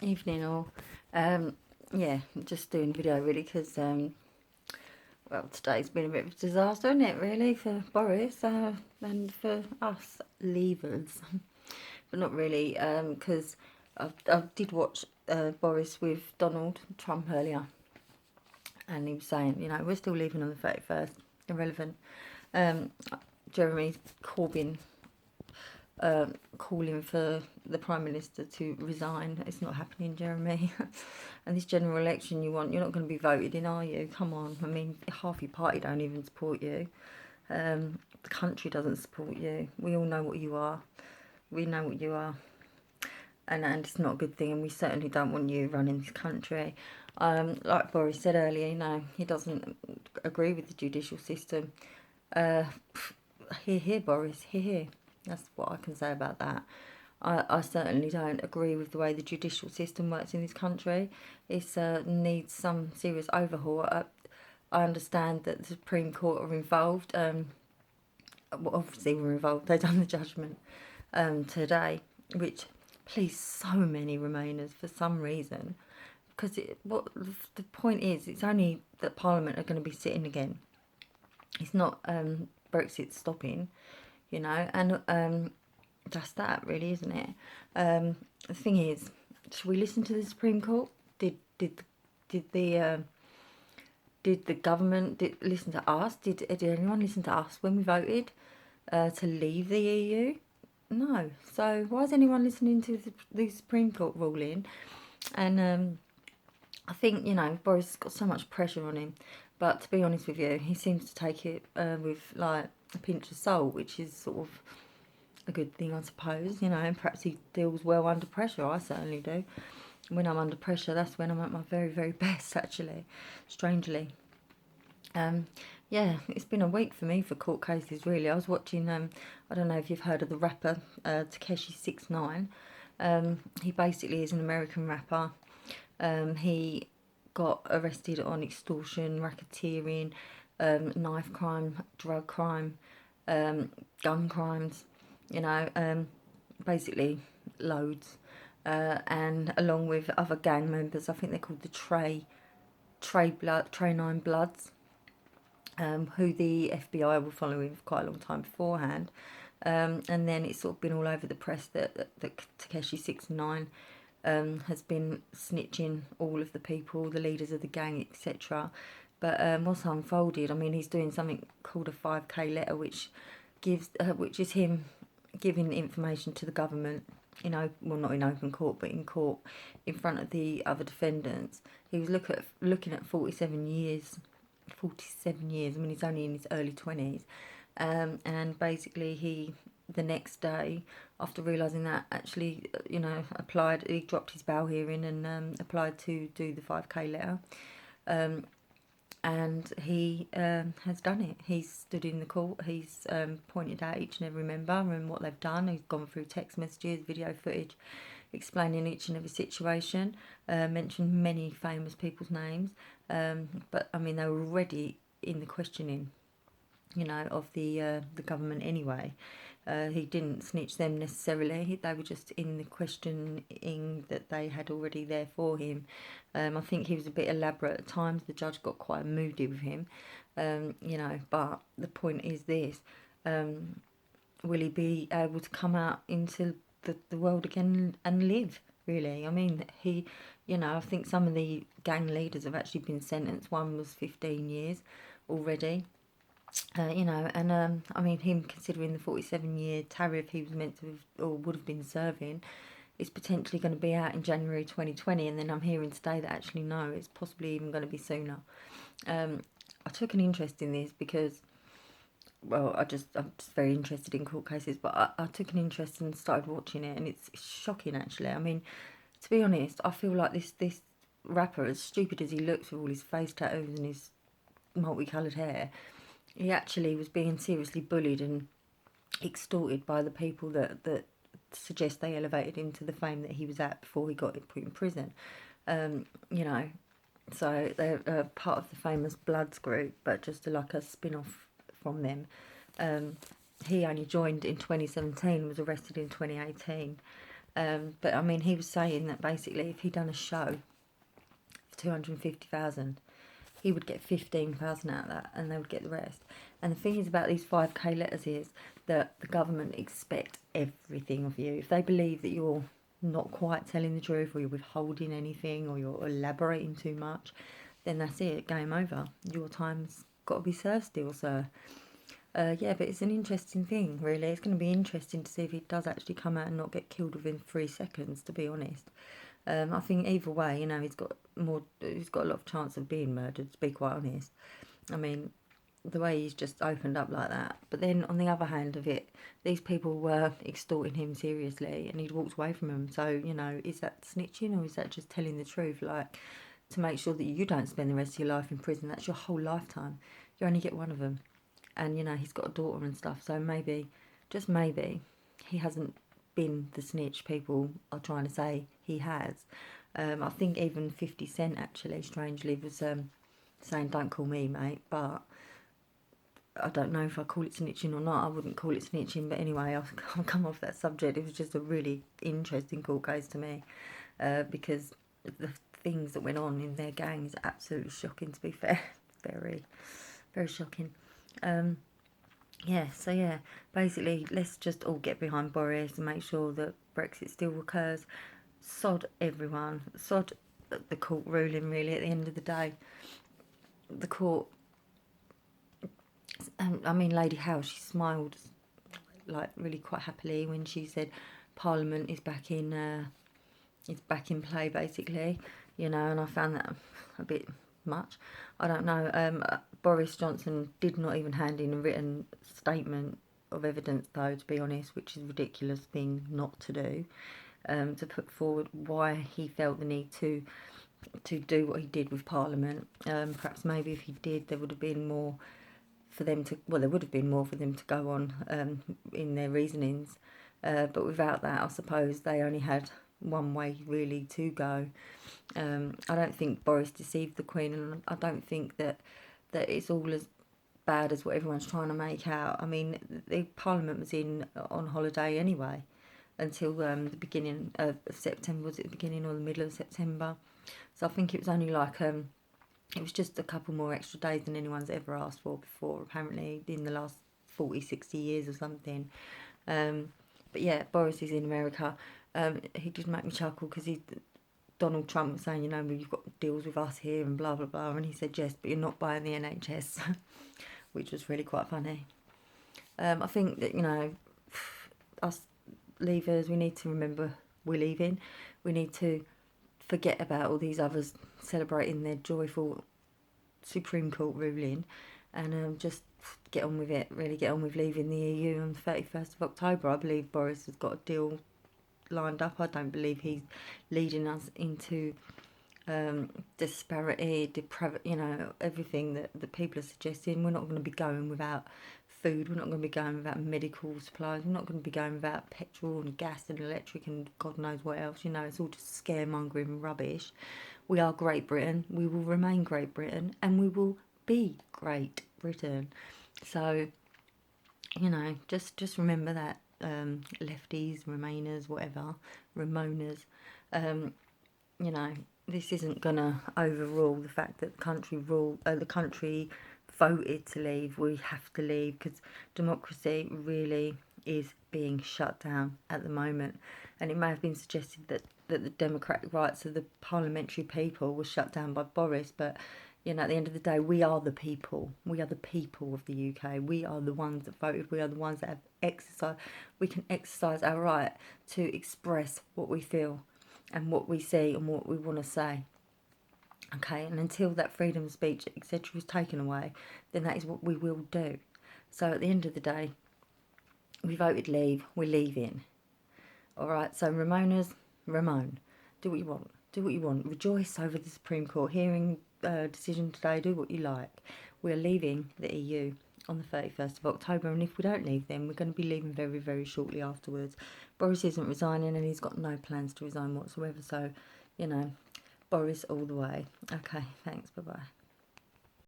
Evening all. Yeah, just doing a video really because well, today's been a bit of a disaster, isn't it, really, for Boris and for us leavers, but not really, because I did watch Boris with Donald Trump earlier, and he was saying, you know, we're still leaving on the 31st, irrelevant. Um, Jeremy Corbyn calling for the Prime Minister to resign. It's not happening, Jeremy. And this general election you're not going to be voted in, are you? Come on. I mean, half your party don't even support you. The country doesn't support you. We all know what you are. We know what you are. And it's not a good thing, and we certainly don't want you running this country. Like Boris said earlier, you know, he doesn't agree with the judicial system. Hear, Boris, hear. That's what I can say about that. I certainly don't agree with the way the judicial system works in this country. It needs some serious overhaul. I understand that the Supreme Court are involved. Well, obviously we're involved. They've done the judgment today, which pleased so many Remainers for some reason. Because what the point is, it's only that Parliament are going to be sitting again. It's not Brexit stopping, you know, and that's that, really, isn't it? The thing is, should we listen to the Supreme Court? Did the government listen to us? Did anyone listen to us when we voted to leave the EU? No. So why is anyone listening to the Supreme Court ruling? And I think, you know, Boris has got so much pressure on him. But to be honest with you, he seems to take it with, like, a pinch of salt, which is sort of a good thing, I suppose, you know, and perhaps he deals well under pressure. I certainly do. When I'm under pressure, that's when I'm at my very, very best, actually, strangely. Yeah, it's been a week for me for court cases, really. I was watching, I don't know if you've heard of the rapper Tekeshi 6ix9ine. He basically is an American rapper. He got arrested on extortion, racketeering, knife crime, drug crime, gun crimes, you know, basically loads. And along with other gang members, I think they're called the Trey 9 Bloods, who the FBI were following for quite a long time beforehand. And then it's sort of been all over the press that Tekeshi 6ix9ine has been snitching all of the people, the leaders of the gang, etc. But what's unfolded, I mean, he's doing something called a 5K letter, which is him giving information to the government, you know, well, not in open court, but in court, in front of the other defendants. He was looking at 47 years. 47 years. I mean, he's only in his early 20s. And basically the next day, after realising that, actually, you know, he dropped his bail hearing and applied to do the 5K letter. And he has done it. He's stood in the court. He's pointed out each and every member and what they've done. He's gone through text messages, video footage, explaining each and every situation. Mentioned many famous people's names. But I mean, they were already in the questioning, you know, of the government anyway. He didn't snitch them necessarily. They were just in the questioning that they had already there for him. I think he was a bit elaborate at times. The judge got quite moody with him, you know. But the point is this: will he be able to come out into the world again and live? Really, I mean, you know, I think some of the gang leaders have actually been sentenced. One was 15 years already. You know, and I mean, him considering the 47-year tariff he was meant to have, or would have been serving, is potentially going to be out in January 2020. And then I'm hearing today that actually no, it's possibly even going to be sooner. I took an interest in this because, well, I'm just very interested in court cases, but I took an interest and started watching it, and it's shocking, actually. I mean, to be honest, I feel like this rapper, as stupid as he looks with all his face tattoos and his multicoloured hair, he actually was being seriously bullied and extorted by the people that suggest they elevated him to the fame that he was at before he got put in prison. You know, so they're part of the famous Bloods group, but just like a spin-off from them. He only joined in 2017, was arrested in 2018. But I mean, he was saying that basically if he'd done a show for 250,000, he would get 15,000 out of that, and they would get the rest. And the thing is about these 5k letters is that the government expect everything of you. If they believe that you're not quite telling the truth, or you're withholding anything, or you're elaborating too much, then that's it, game over. Your time's got to be served still, sir. Yeah, but it's an interesting thing, really. It's going to be interesting to see if he does actually come out and not get killed within 3 seconds, to be honest. I think either way, you know, he's got a lot of chance of being murdered, to be quite honest. I mean, the way he's just opened up like that. But then on the other hand of it, these people were extorting him seriously, and he'd walked away from them. So, you know, is that snitching, or is that just telling the truth? Like, to make sure that you don't spend the rest of your life in prison. That's your whole lifetime. You only get one of them. And, you know, he's got a daughter and stuff. So maybe, just maybe, he hasn't been the snitch people are trying to say he has. I think even 50 Cent actually, strangely, was saying, don't call me, mate. But I don't know if I call it snitching or not. I wouldn't call it snitching. But anyway, I'll come off that subject. It was just a really interesting court case to me. Because the things that went on in their gang is absolutely shocking, to be fair. Very, very shocking. Yeah, so yeah, basically, let's just all get behind Boris and make sure that Brexit still occurs. Sod everyone. Sod the court ruling, really, at the end of the day. The court, I mean, Lady Howe, she smiled, like, really quite happily when she said Parliament is back in play, basically, you know, and I found that a bit much. I don't know. Boris Johnson did not even hand in a written statement of evidence, though, to be honest, which is a ridiculous thing not to do, to put forward why he felt the need to do what he did with Parliament. Perhaps maybe if he did, there would have been more for them to, well, there would have been more for them to go on in their reasonings. But without that, I suppose they only had one way really to go. I don't think Boris deceived the Queen, and I don't think that it's all as bad as what everyone's trying to make out. I mean, the Parliament was on holiday anyway until the beginning of September. Was it the beginning or the middle of September? So I think it was only like it was just a couple more extra days than anyone's ever asked for before, apparently, in the last 40, 60 years or something. But yeah, Boris is in America. He did make me chuckle because Donald Trump was saying, you know, you've got deals with us here and blah, blah, blah. And he said, yes, but you're not buying the NHS, which was really quite funny. I think that, you know, us leavers, we need to remember we're leaving. We need to forget about all these others celebrating their joyful Supreme Court ruling, and just get on with it, really get on with leaving the EU on the 31st of October. I believe Boris has got a deal lined up. I don't believe he's leading us into disparity, depravity, you know, everything that people are suggesting. We're not going to be going without food. We're not going to be going without medical supplies. We're not going to be going without petrol and gas and electric and God knows what else. You know, it's all just scaremongering rubbish. We are Great Britain. We will remain Great Britain, and we will be Great Britain. So, you know, just remember that, lefties, Remainers, whatever, Ramonas, you know, this isn't gonna overrule the fact that the country voted to leave. We have to leave because democracy really is being shut down at the moment. And it may have been suggested that the democratic rights of the parliamentary people were shut down by Boris, but you know, at the end of the day, we are the people. We are the people of the UK. We are the ones that voted. We are the ones that have exercised. We can exercise our right to express what we feel and what we see and what we want to say. Okay, and until that freedom of speech, etc., is taken away, then that is what we will do. So at the end of the day, we voted leave, we're leaving. All right, so Ramonas, Ramon, do what you want. Do what you want. Rejoice over the Supreme Court hearing decision today. Do what you like. We're leaving the EU on the 31st of October, and if we don't leave then, we're going to be leaving very, very shortly afterwards. Boris isn't resigning, and he's got no plans to resign whatsoever, so, you know, Boris all the way. Okay, thanks, bye-bye.